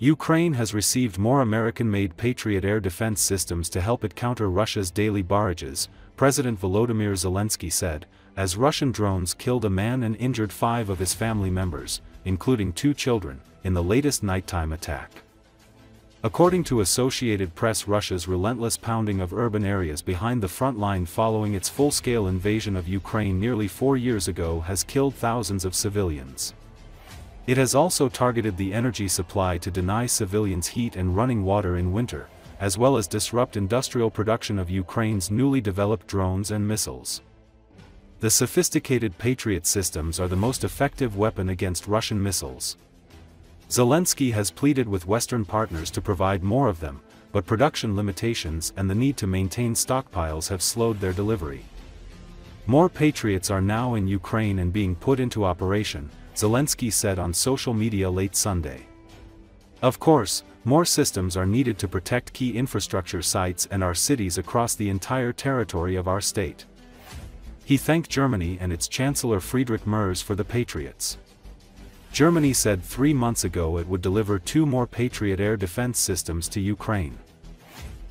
Ukraine has received more American-made Patriot air defense systems to help it counter Russia's daily barrages, President Volodymyr Zelenskyy said, as Russian drones killed a man and injured 5 of his family members, including 2 children, in the latest nighttime attack. According to Associated Press, Russia's relentless pounding of urban areas behind the front line following its full-scale invasion of Ukraine nearly 4 years ago has killed thousands of civilians. It has also targeted the energy supply to deny civilians heat and running water in winter, as well as disrupt industrial production of Ukraine's newly developed drones and missiles. The sophisticated Patriot systems are the most effective weapon against Russian missiles. Zelensky has pleaded with Western partners to provide more of them, but production limitations and the need to maintain stockpiles have slowed their delivery. More Patriots are now in Ukraine and being put into operation, Zelensky said on social media late Sunday. Of course, more systems are needed to protect key infrastructure sites and our cities across the entire territory of our state. He thanked Germany and its Chancellor Friedrich Merz for the Patriots. Germany said 3 months ago it would deliver 2 more Patriot air defense systems to Ukraine.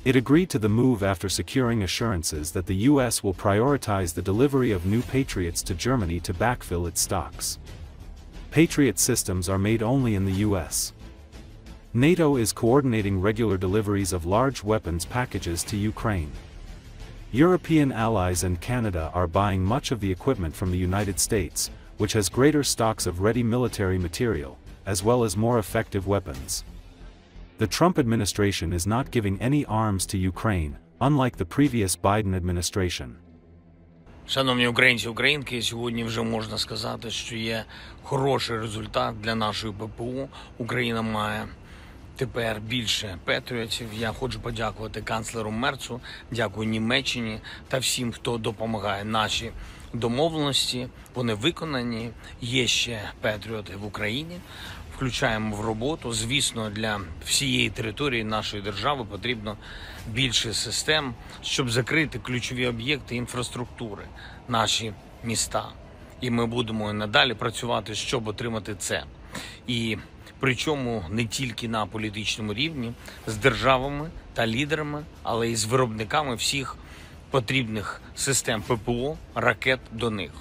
It agreed to the move after securing assurances that the US will prioritize the delivery of new Patriots to Germany to backfill its stocks. Patriot systems are made only in the US. NATO is coordinating regular deliveries of large weapons packages to Ukraine. European allies and Canada are buying much of the equipment from the United States, which has greater stocks of ready military material, as well as more effective weapons. The Trump administration is not giving any arms to Ukraine, unlike the previous Biden administration. Шановні українці, українки, сьогодні вже можна сказати, що є хороший результат для нашої ППО. Україна має тепер більше патріотів. Я хочу подякувати канцлеру Мерцу, дякую Німеччині та всім, хто допомагає. Наші домовленості, вони виконані. Є ще патріоти в Україні. Включаємо в роботу. Звісно, для всієї території нашої держави потрібно більше систем, щоб закрити ключові об'єкти інфраструктури, наші міста. І ми будемо надалі працювати, щоб отримати це. І причому не тільки на політичному рівні, з державами та лідерами, але й з виробниками всіх потрібних систем ППО, ракет до них.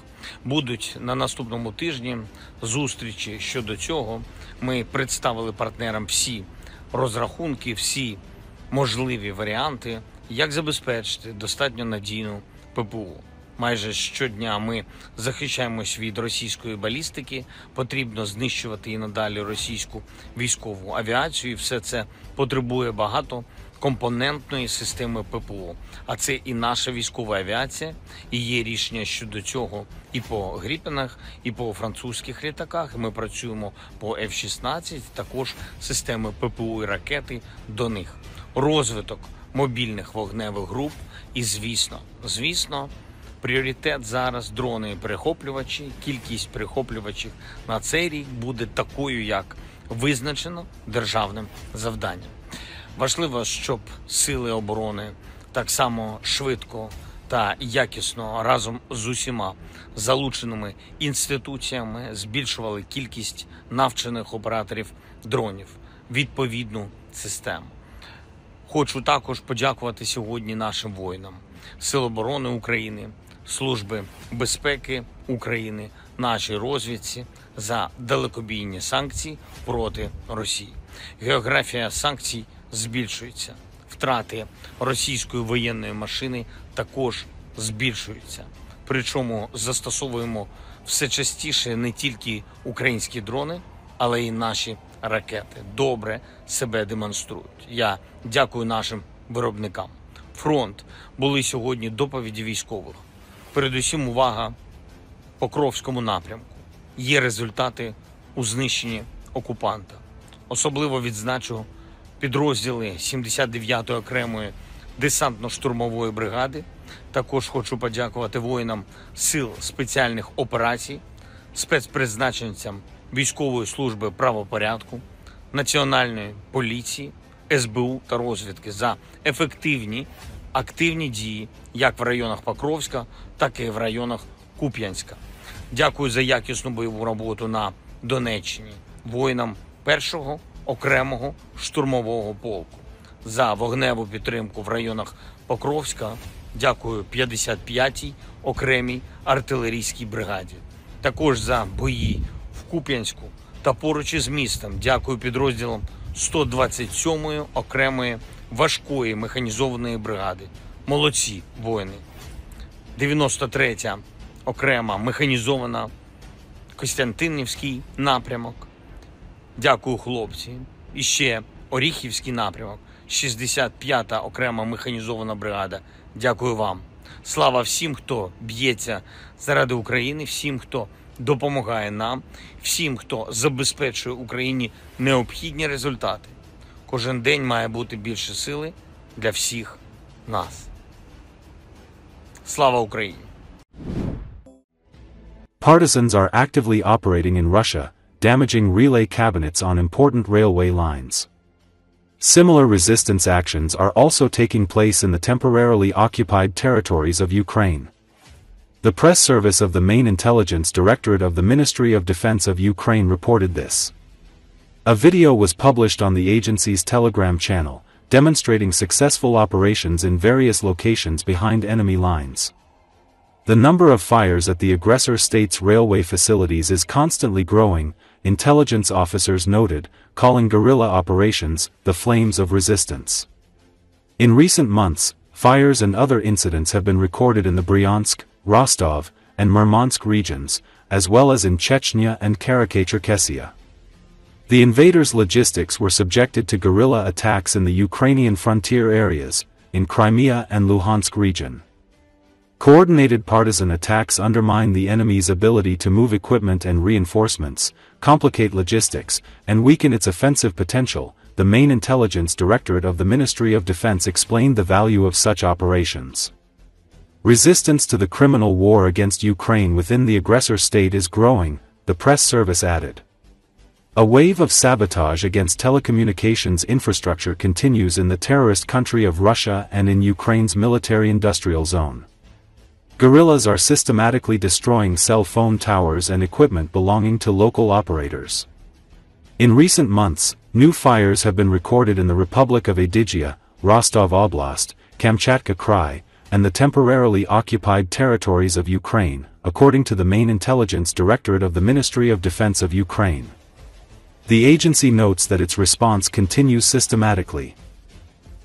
Будуть на наступному тижні зустрічі щодо цього. Ми представили партнерам всі розрахунки, всі можливі варіанти, як забезпечити достатньо надійну ППО. Майже щодня ми захищаємось від російської балістики, потрібно знищувати і надалі російську військову авіацію. І все це потребує багатокомпонентної системи ППО. А це і наша військова авіація, і є рішення щодо цього і по Гріпенах, і по французьких літаках. Ми працюємо по F-16, також системи ППО і ракети до них. Розвиток мобільних вогневих груп і, звісно, пріоритет зараз дрони і перехоплювачі. Кількість перехоплювачів на цей рік буде такою, як визначено державним завданням. Важливо, щоб сили оборони так само швидко та якісно разом з усіма залученими інституціями збільшували кількість навчених операторів дронів, відповідну систему. Хочу також подякувати сьогодні нашим воїнам, Сил оборони України, Служби безпеки України, нашій розвідці за далекобійні санкції проти Росії. Географія санкцій збільшується. Втрати російської воєнної машини також збільшуються. Причому застосовуємо все частіше не тільки українські дрони, але й наші ракети. Добре себе демонструють. Я дякую нашим виробникам. Фронт. Були сьогодні доповіді військових. Передусім увага Покровському напрямку. Є результати у знищенні окупанта. Особливо відзначу підрозділи 79-ї окремої десантно-штурмової бригади. Також хочу подякувати воїнам Сил спеціальних операцій, спецпризначенцям Військової служби правопорядку, Національної поліції, СБУ та розвідки за ефективні, активні дії як в районах Покровська, так і в районах Куп'янська. Дякую за якісну бойову роботу на Донеччині воїнам 1-го окремого штурмового полку. За вогневу підтримку в районах Покровська дякую 55-й окремій артилерійській бригаді. Також за бої в Куп'янську та поруч із містом дякую підрозділам 127-ї окремої важкої механізованої бригади. Молодці воїни. 93-я окрема механізована Костянтинівський напрямок. Дякую, хлопці. І ще Оріхівський напрямок. 65-та окрема механізована бригада. Дякую вам. Слава всім, хто б'ється заради України, всім, хто допомагає нам, всім, хто забезпечує Україні необхідні результати. Кожен день має бути більше сили для всіх нас. Слава Україні! Partisans are actively operating in Russia, damaging relay cabinets on important railway lines. Similar resistance actions are also taking place in the temporarily occupied territories of Ukraine. The press service of the main intelligence directorate of the Ministry of Defense of Ukraine reported this. A video was published on the agency's Telegram channel, demonstrating successful operations in various locations behind enemy lines. The number of fires at the aggressor state's railway facilities is constantly growing, intelligence officers noted, calling guerrilla operations the flames of resistance. In recent months, fires and other incidents have been recorded in the Bryansk, Rostov, and Murmansk regions, as well as in Chechnya and Karakai-Cherkessia. The invaders' logistics were subjected to guerrilla attacks in the Ukrainian frontier areas, in Crimea and Luhansk region. Coordinated partisan attacks undermine the enemy's ability to move equipment and reinforcements, complicate logistics, and weaken its offensive potential, the main intelligence directorate of the Ministry of Defense explained the value of such operations. Resistance to the criminal war against Ukraine within the aggressor state is growing, the press service added. A wave of sabotage against telecommunications infrastructure continues in the terrorist country of Russia and in Ukraine's military-industrial zone. Guerrillas are systematically destroying cell phone towers and equipment belonging to local operators. In recent months, new fires have been recorded in the Republic of Adygia, Rostov Oblast, Kamchatka Krai, and the temporarily occupied territories of Ukraine, according to the main intelligence directorate of the Ministry of Defense of Ukraine. The agency notes that its response continues systematically.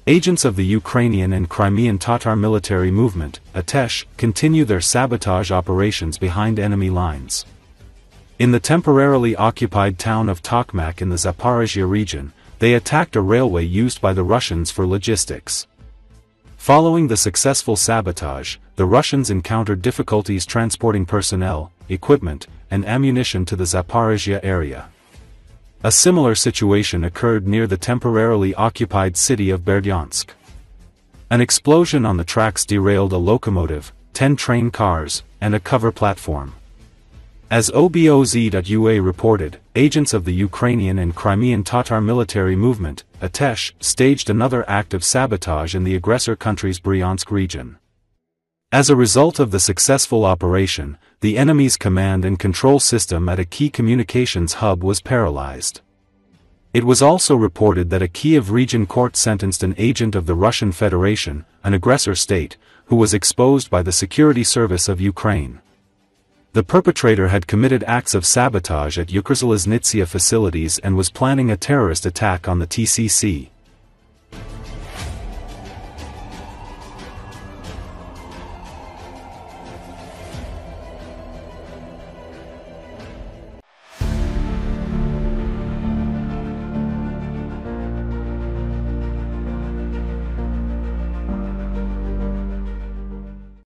Agents of the Ukrainian and Crimean Tatar military movement, Atesh, continue their sabotage operations behind enemy lines. In the temporarily occupied town of Tokmak in the Zaporizhia region, they attacked a railway used by the Russians for logistics. Following the successful sabotage, the Russians encountered difficulties transporting personnel, equipment, and ammunition to the Zaporizhia area. A similar situation occurred near the temporarily occupied city of Berdyansk. An explosion on the tracks derailed a locomotive, 10 train cars, and a cover platform. As OBOZ.UA reported, agents of the Ukrainian and Crimean Tatar military movement, Atesh, staged another act of sabotage in the aggressor country's Bryansk region. As a result of the successful operation, the enemy's command and control system at a key communications hub was paralyzed. It was also reported that a Kiev region court sentenced an agent of the Russian Federation, an aggressor state, who was exposed by the security service of Ukraine. The perpetrator had committed acts of sabotage at Ukrzaliznytsia facilities and was planning a terrorist attack on the TCC.